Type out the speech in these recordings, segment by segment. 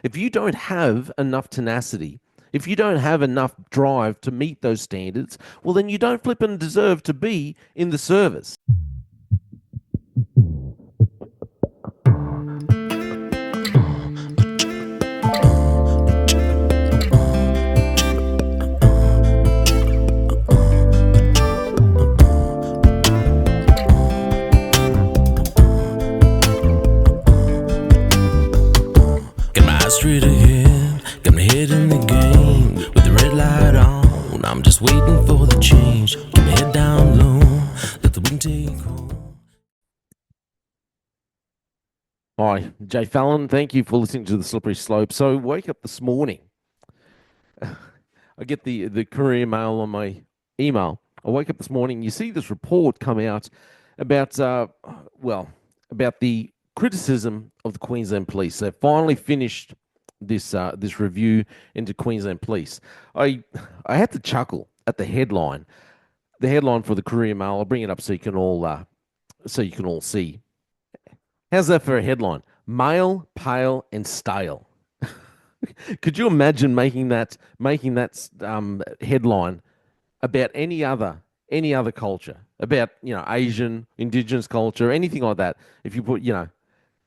If you don't have enough tenacity, if you don't have enough drive to meet those standards, well, then you don't flip and deserve to be in the service. Straight ahead, got my head in the game with the red light on. I'm just waiting for the change. Keep my head down low, let the wind take hold. Hi, Jay Fallon. Thank you for listening to The Slippery Slope. So, wake up this morning. I get the courier mail on my email. I wake up this morning. You see this report come out about about the criticism of the Queensland Police. They finally finished this review into Queensland Police. I had to chuckle at the headline. The headline for the Courier Mail. I'll bring it up so you can all see. How's that for a headline? Male, pale, and stale. Could you imagine making that headline about any other culture, about Asian, Indigenous culture, anything like that? If you put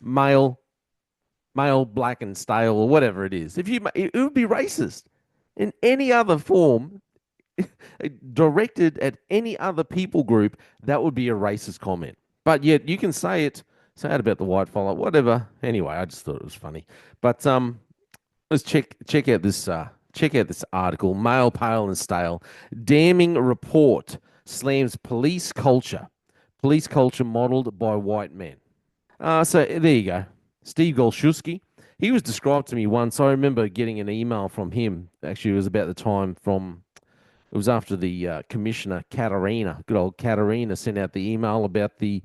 male, black and stale, or whatever it is, it would be racist in any other form. Directed at any other people group, that would be a racist comment. But yet you can say it about the white fella, whatever. Anyway, I just thought it was funny. But let's check out this article. Male, pale, and stale. Damning report slams police culture modeled by white men. So there you go. Steve Golshuski. He was described to me once. I remember getting an email from him. Actually, it was about the time it was after the Commissioner Katarina, good old Katarina, sent out the email about the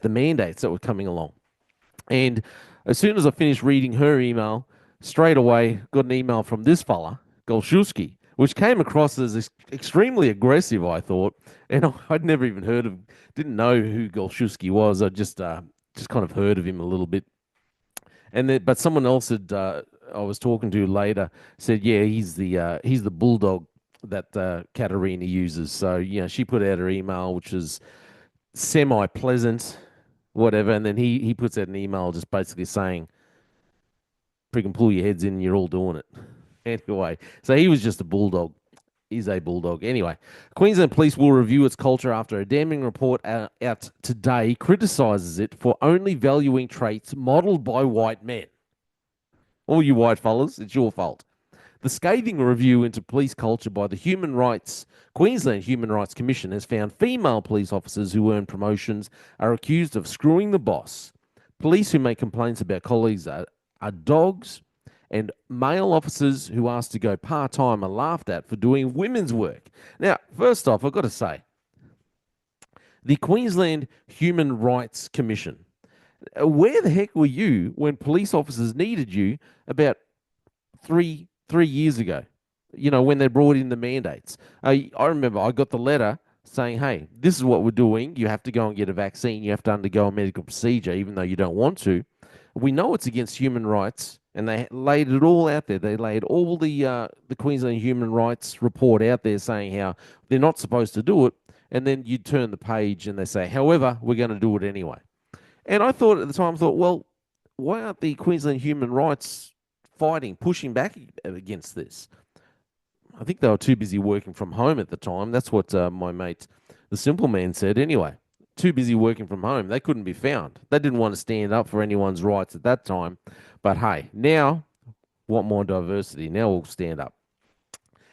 mandates that were coming along. And as soon as I finished reading her email, straight away got an email from this fella, Golshuski, which came across as extremely aggressive, I thought. And I'd never even didn't know who Golshuski was. I just kind of heard of him a little bit. But someone else I was talking to later said, yeah, he's the bulldog that Katarina uses. So, she put out her email, which is semi-pleasant, whatever, and then he puts out an email just basically saying, freaking pull your heads in, you're all doing it. Anyway, so he was just a bulldog. He's a bulldog. Anyway, Queensland Police will review its culture after a damning report out today criticises it for only valuing traits modelled by white men. All you white fellas, it's your fault. The scathing review into police culture by the Queensland Human Rights Commission has found female police officers who earn promotions are accused of screwing the boss. Police who make complaints about colleagues are dogs, and male officers who ask to go part-time are laughed at for doing women's work. Now, first off, I've got to say, the Queensland Human Rights Commission, where the heck were you when police officers needed you about three years ago, when they brought in the mandates? I remember I got the letter saying, hey, this is what we're doing. You have to go and get a vaccine. You have to undergo a medical procedure, even though you don't want to. We know it's against human rights, and they laid it all out there. They laid all the Queensland Human Rights report out there saying how they're not supposed to do it, and then you turn the page and they say, however, we're going to do it anyway. And I thought at the time, well, why aren't the Queensland Human Rights pushing back against this? I think they were too busy working from home at the time. That's what my mate, the Simple Man, said anyway. Too busy working from home. They couldn't be found. They didn't want to stand up for anyone's rights at that time. But hey, now, want more diversity. Now we'll stand up.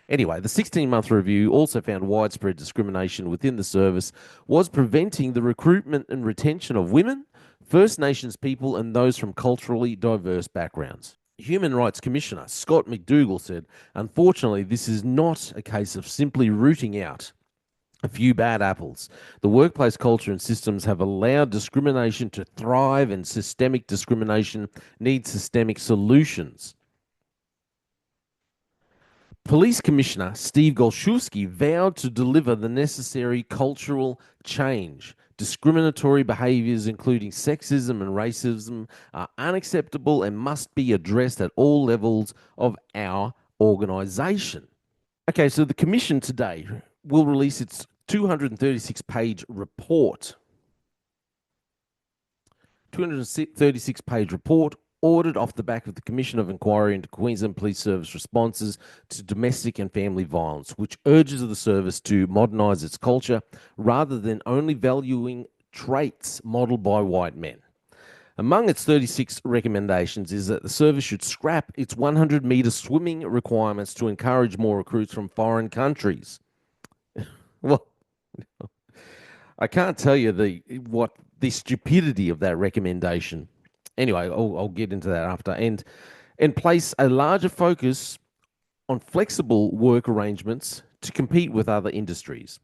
Anyway, the 16-month review also found widespread discrimination within the service was preventing the recruitment and retention of women, First Nations people, and those from culturally diverse backgrounds. Human Rights Commissioner Scott McDougall said, unfortunately, this is not a case of simply rooting out a few bad apples. The workplace culture and systems have allowed discrimination to thrive, and systemic discrimination needs systemic solutions. Police Commissioner Steve Golszewski vowed to deliver the necessary cultural change. Discriminatory behaviours, including sexism and racism, are unacceptable and must be addressed at all levels of our organisation. Okay, so the Commission today will release its 236-page report. 236-page report ordered off the back of the Commission of Inquiry into Queensland Police Service responses to domestic and family violence, which urges the service to modernise its culture rather than only valuing traits modelled by white men. Among its 36 recommendations is that the service should scrap its 100-metre swimming requirements to encourage more recruits from foreign countries. Well, I can't tell you the stupidity of that recommendation. Anyway, I'll get into that after. And place a larger focus on flexible work arrangements to compete with other industries.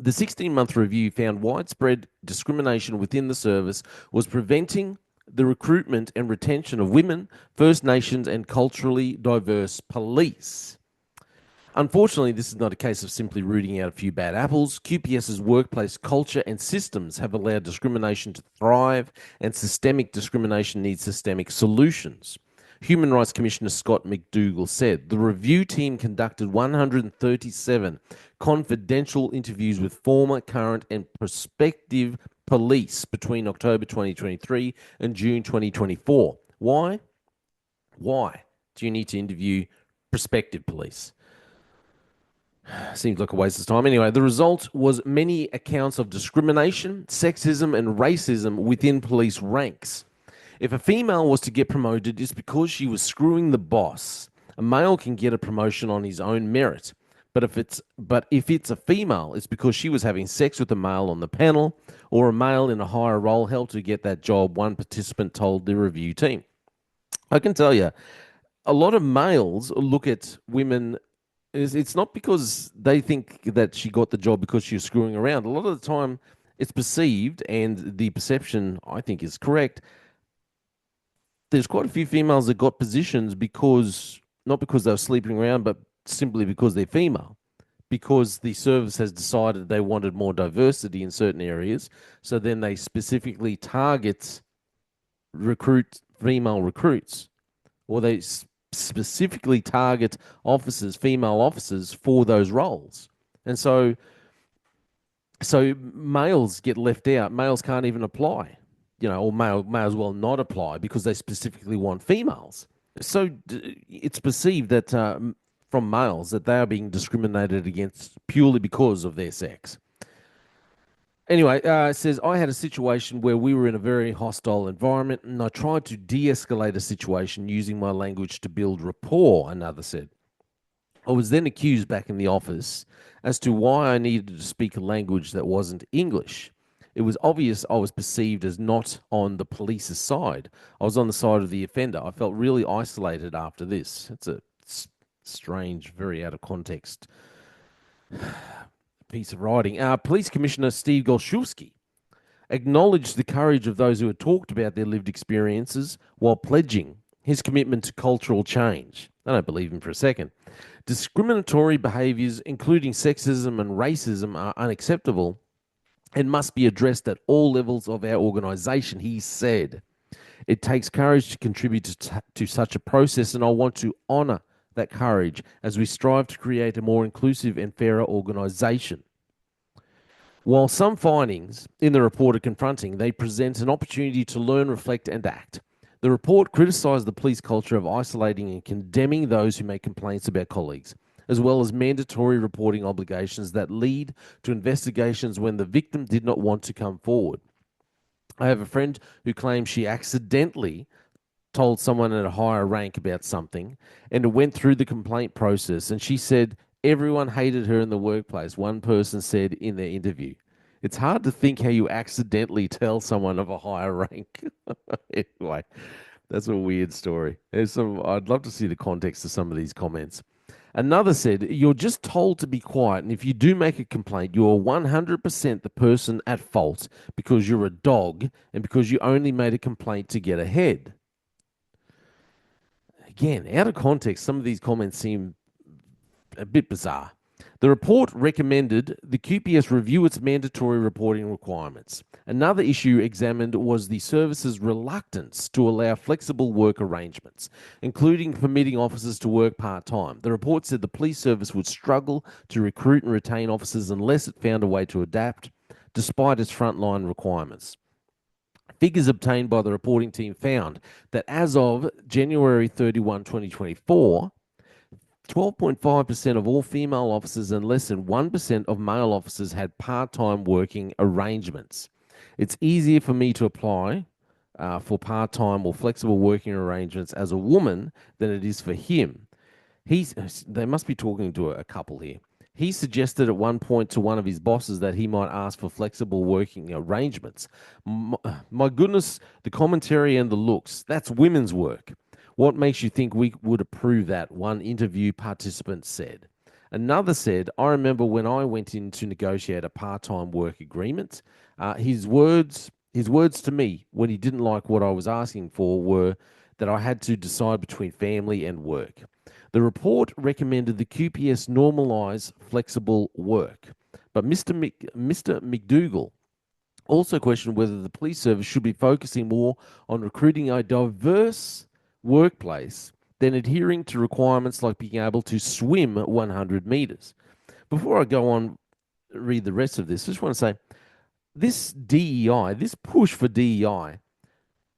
The 16-month review found widespread discrimination within the service was preventing the recruitment and retention of women, First Nations, and culturally diverse police. Unfortunately, this is not a case of simply rooting out a few bad apples. QPS's workplace culture and systems have allowed discrimination to thrive, and systemic discrimination needs systemic solutions. Human Rights Commissioner Scott McDougall said the review team conducted 137 confidential interviews with former, current, and prospective police between October 2023 and June 2024. Why? Why do you need to interview prospective police? Seems like a waste of time. Anyway, the result was many accounts of discrimination, sexism, and racism within police ranks. If a female was to get promoted, it's because she was screwing the boss. A male can get a promotion on his own merit. But if it's a female, it's because she was having sex with a male on the panel, or a male in a higher role helped to get that job, one participant told the review team. I can tell you, a lot of males look at women. It's not because they think that she got the job because she was screwing around. A lot of the time, it's perceived, and the perception, I think, is correct. There's quite a few females that got positions not because they were sleeping around, but simply because they're female. Because the service has decided they wanted more diversity in certain areas, so then they specifically recruit female recruits, or they specifically target female officers for those roles. And so males get left out. Males can't even apply, or may as well not apply because they specifically want females. So it's perceived that from males that they are being discriminated against purely because of their sex. Anyway, it says, I had a situation where we were in a very hostile environment and I tried to de-escalate a situation using my language to build rapport, another said. I was then accused back in the office as to why I needed to speak a language that wasn't English. It was obvious I was perceived as not on the police's side. I was on the side of the offender. I felt really isolated after this. It's a strange, very out of context piece of writing. Police Commissioner Steve Golszewski acknowledged the courage of those who had talked about their lived experiences while pledging his commitment to cultural change. I don't believe him for a second. Discriminatory behaviours, including sexism and racism, are unacceptable and must be addressed at all levels of our organisation, he said. It takes courage to contribute to such a process, and I want to honour that courage as we strive to create a more inclusive and fairer organisation. While some findings in the report are confronting, they present an opportunity to learn, reflect, and act. The report criticised the police culture of isolating and condemning those who make complaints about colleagues, as well as mandatory reporting obligations that lead to investigations when the victim did not want to come forward. I have a friend who claims she accidentally told someone at a higher rank about something, and it went through the complaint process, and she said everyone hated her in the workplace, one person said in their interview. It's hard to think how you accidentally tell someone of a higher rank. Anyway, that's a weird story. I'd love to see the context of some of these comments. Another said, you're just told to be quiet, and if you do make a complaint, you are 100% the person at fault because you're a dog and because you only made a complaint to get ahead. Again, out of context, some of these comments seem a bit bizarre. The report recommended the QPS review its mandatory reporting requirements. Another issue examined was the service's reluctance to allow flexible work arrangements, including permitting officers to work part time. The report said the police service would struggle to recruit and retain officers unless it found a way to adapt, despite its frontline requirements. Figures obtained by the reporting team found that as of January 31, 2024, 12.5% of all female officers and less than 1% of male officers had part time working arrangements. It's easier for me to apply for part time or flexible working arrangements as a woman than it is for him. They must be talking to a couple here. He suggested at one point to one of his bosses that he might ask for flexible working arrangements. My goodness, the commentary and the looks, that's women's work. What makes you think we would approve that? One interview participant said. Another said, I remember when I went in to negotiate a part-time work agreement, his words to me when he didn't like what I was asking for were that I had to decide between family and work. The report recommended the QPS normalise flexible work, but Mr. McDougall also questioned whether the police service should be focusing more on recruiting a diverse workplace than adhering to requirements like being able to swim 100 meters. Before I go on, read the rest of this, I just want to say this DEI, this push for DEI,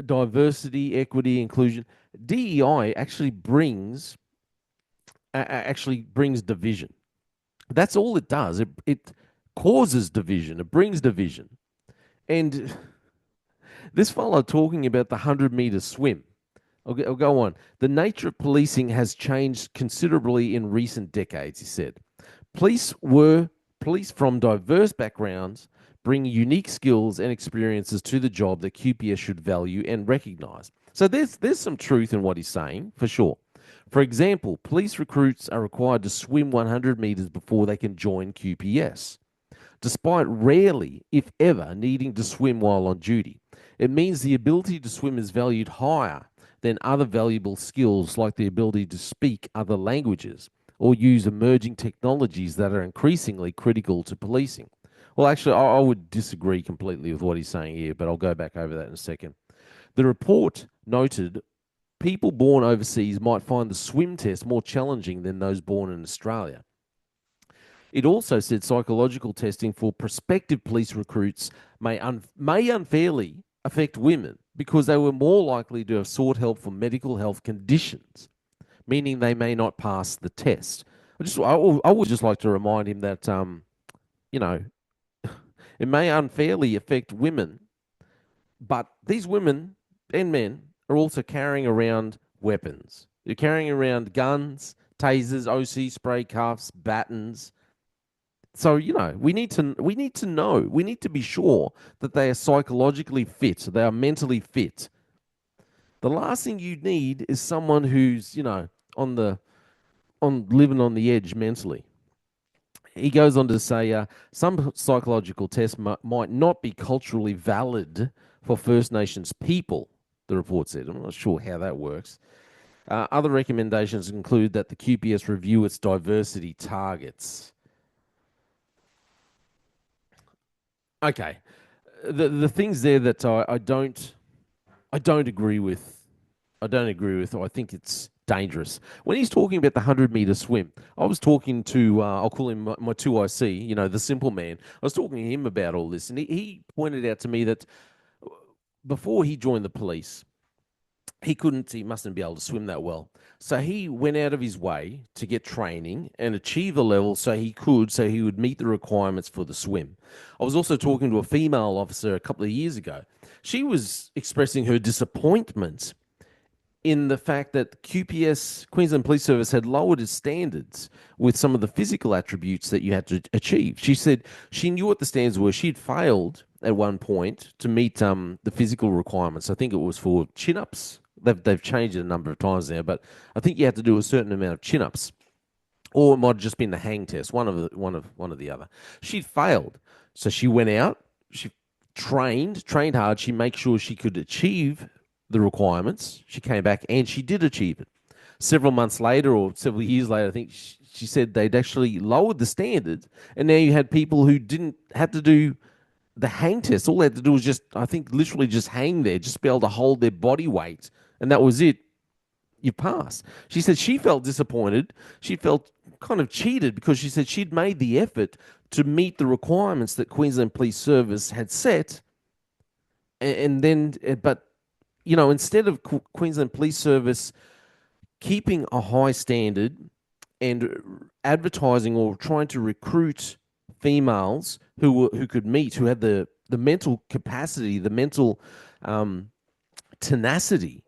diversity, equity, inclusion, DEI actually brings division. That's all it does. It causes division. It brings division. And this fellow talking about the 100-meter swim. I'll go on. The nature of policing has changed considerably in recent decades, he said. Police from diverse backgrounds bring unique skills and experiences to the job that QPS should value and recognize. So there's some truth in what he's saying, for sure. For example, police recruits are required to swim 100 meters before they can join QPS, despite rarely, if ever, needing to swim while on duty. It means the ability to swim is valued higher than other valuable skills like the ability to speak other languages or use emerging technologies that are increasingly critical to policing. Well, actually, I would disagree completely with what he's saying here, but I'll go back over that in a second. The report noted people born overseas might find the swim test more challenging than those born in Australia. It also said psychological testing for prospective police recruits may unfairly affect women because they were more likely to have sought help for medical health conditions, meaning they may not pass the test. I would just like to remind him that, it may unfairly affect women, but these women and men are also carrying around weapons. They're carrying around guns, tasers, OC spray cuffs, batons. So, we need to know, we need to be sure that they are psychologically fit, they are mentally fit. The last thing you need is someone who's, on living on the edge mentally. He goes on to say some psychological tests might not be culturally valid for First Nations people, the report said. I'm not sure how that works. Other recommendations include that the QPS review its diversity targets. Okay, the things there that I don't agree with. I don't agree with. Or I think it's dangerous. When he's talking about the 100-meter swim, I was talking to I'll call him my 2IC, the simple man. I was talking to him about all this, and he pointed out to me that before he joined the police, he mustn't be able to swim that well. So he went out of his way to get training and achieve the level so he would meet the requirements for the swim. I was also talking to a female officer a couple of years ago. She was expressing her disappointment in the fact that Queensland Police Service, had lowered its standards with some of the physical attributes that you had to achieve. She said she knew what the standards were. She'd failed at one point to meet the physical requirements. I think it was for chin-ups. They've changed it a number of times now, but I think you had to do a certain amount of chin-ups, or it might have just been the hang test, one of the other. She'd failed, so she went out. She trained hard. She made sure she could achieve the requirements. She came back and she did achieve it. Several months later, or several years later, I think she said they'd actually lowered the standard, and now you had people who didn't have to do the hang test. All they had to do was just, I think, literally just hang there, just be able to hold their body weight, and that was it. You pass. She said she felt disappointed. She felt kind of cheated because she said she'd made the effort to meet the requirements that Queensland Police Service had set, and then, but instead of Queensland Police Service keeping a high standard and advertising or trying to recruit females who could meet, who had the mental capacity, the mental tenacity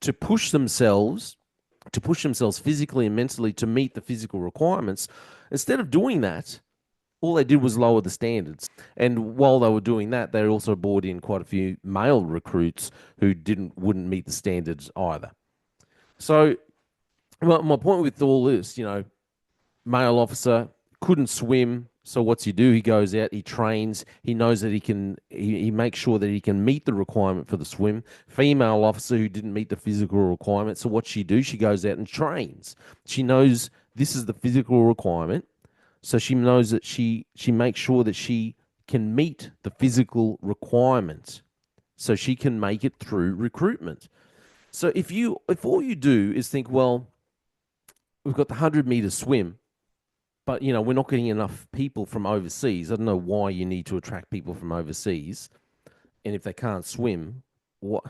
to push themselves, physically and mentally to meet the physical requirements. Instead of doing that, all they did was lower the standards. And while they were doing that, they also brought in quite a few male recruits who wouldn't meet the standards either. So my point with all this, male officer couldn't swim. So what's he do? He goes out, he trains, he knows that he makes sure that he can meet the requirement for the swim. Female officer who didn't meet the physical requirement. So what's she do? She goes out and trains. She knows this is the physical requirement. So she knows that she makes sure that she can meet the physical requirement. So she can make it through recruitment. So if all you do is think, well, we've got the 100-meter swim, but we're not getting enough people from overseas. I don't know why you need to attract people from overseas, and if they can't swim, what?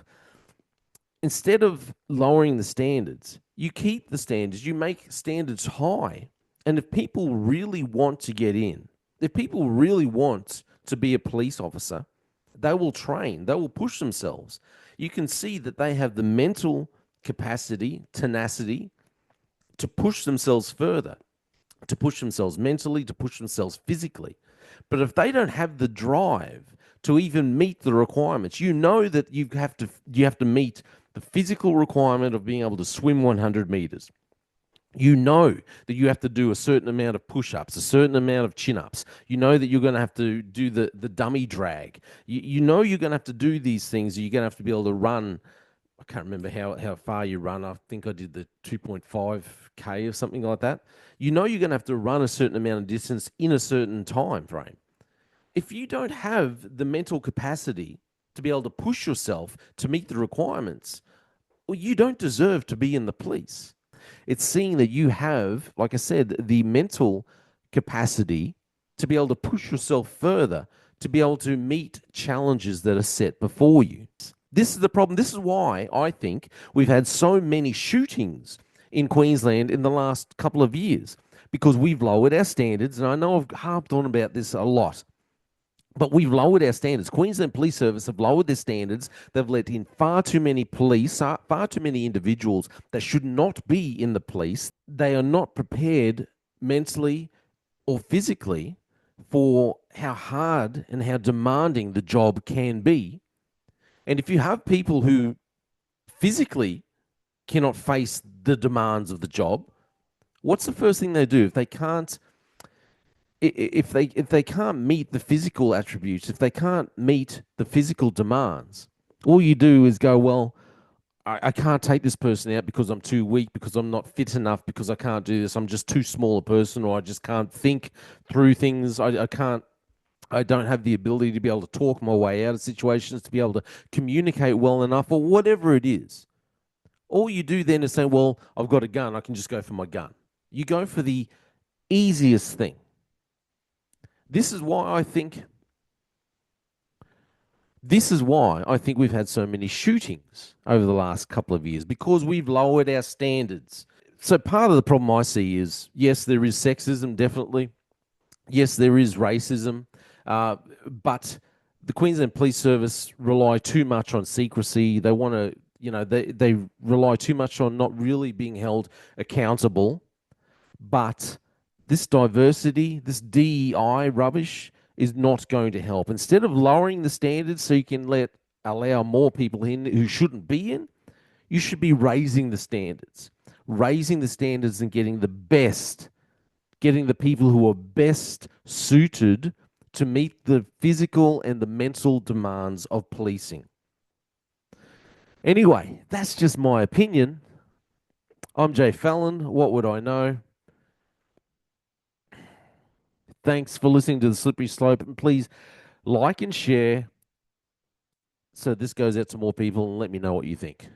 Instead of lowering the standards, you keep the standards. You make standards high, and if people really want to get in, if people really want to be a police officer, they will train. They will push themselves. You can see that they have the mental capacity, tenacity to push themselves further, to push themselves mentally, to push themselves physically. But if they don't have the drive to even meet the requirements, that you have to meet the physical requirement of being able to swim 100 meters. You know that you have to do a certain amount of push-ups, a certain amount of chin-ups. You know that you're going to have to do the dummy drag. You know you're going to have to do these things. You're going to have to be able to run. I can't remember how far you run. I think I did the 2.5K or something like that. You're going to have to run a certain amount of distance in a certain time frame. If you don't have the mental capacity to be able to push yourself to meet the requirements, well, you don't deserve to be in the police. It's seeing that you have, like I said, the mental capacity to be able to push yourself further, to be able to meet challenges that are set before you. This is the problem. This is why I think we've had so many shootings in Queensland in the last couple of years, because we've lowered our standards. And I know I've harped on about this a lot, but we've lowered our standards. Queensland Police Service have lowered their standards. They've let in far too many police, far too many individuals that should not be in the police. They are not prepared mentally or physically for how hard and how demanding the job can be. And if you have people who physically cannot face the demands of the job, what's the first thing they do? If they can't meet the physical attributes, if they can't meet the physical demands, all you do is go, well, I can't take this person out because I'm too weak, because I'm not fit enough, because I can't do this. I'm just too small a person, or I just can't think through things. I don't have the ability to be able to talk my way out of situations, to be able to communicate well enough, or whatever it is. All you do then is say, well, I've got a gun. I can just go for my gun. You go for the easiest thing. This is why I think we've had so many shootings over the last couple of years, because we've lowered our standards. So part of the problem I see is, yes, there is sexism, definitely. Yes, there is racism. But the Queensland Police Service rely too much on secrecy. They want to, they rely too much on not really being held accountable. But this diversity, this DEI rubbish is not going to help. Instead of lowering the standards so you can allow more people in who shouldn't be in, you should be raising the standards. Raising the standards and getting the people who are best suited to meet the physical and the mental demands of policing. Anyway, that's just my opinion. I'm Jay Fallon. What would I know? Thanks for listening to The Slippery Slope. And please like and share so this goes out to more people, and let me know what you think.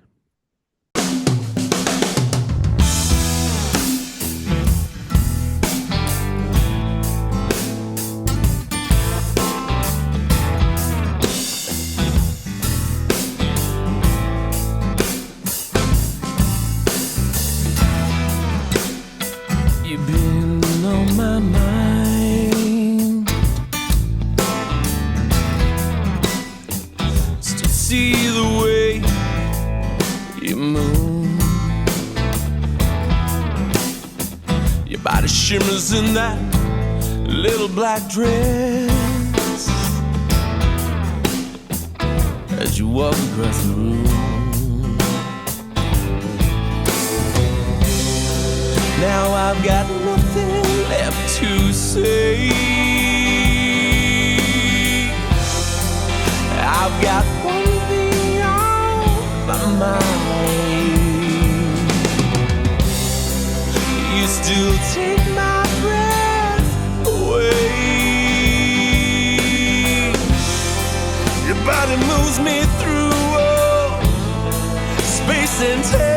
You've been on my mind. Still see the way you move. Your body shimmers in that little black dress as you walk across the room. Now I've got nothing left to say. I've got one thing on my mind. You still take my breath away. Your body moves me through space and time.